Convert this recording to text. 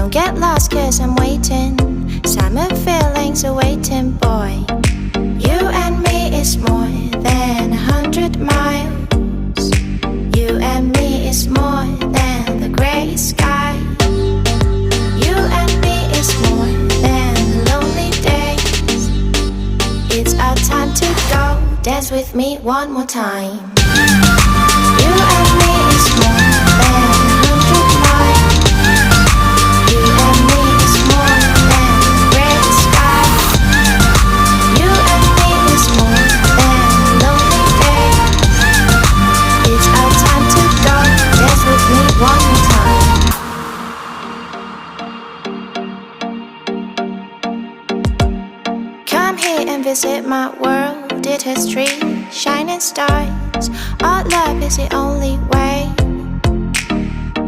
Don't get lost cause I'm waiting. Summer feelings are waiting, boy. You and me is more than 100 miles. You and me is more than the gray sky. You and me is more than lonely days. It's our time to go. Dance with me one more time. You and me is more than 100 miles. You and me is more than gray sky. You and me is more than lonely days. It's our time to go. Dance with me one more time. Come here and visit my world. It has trees, shining stars. Our love is the only way.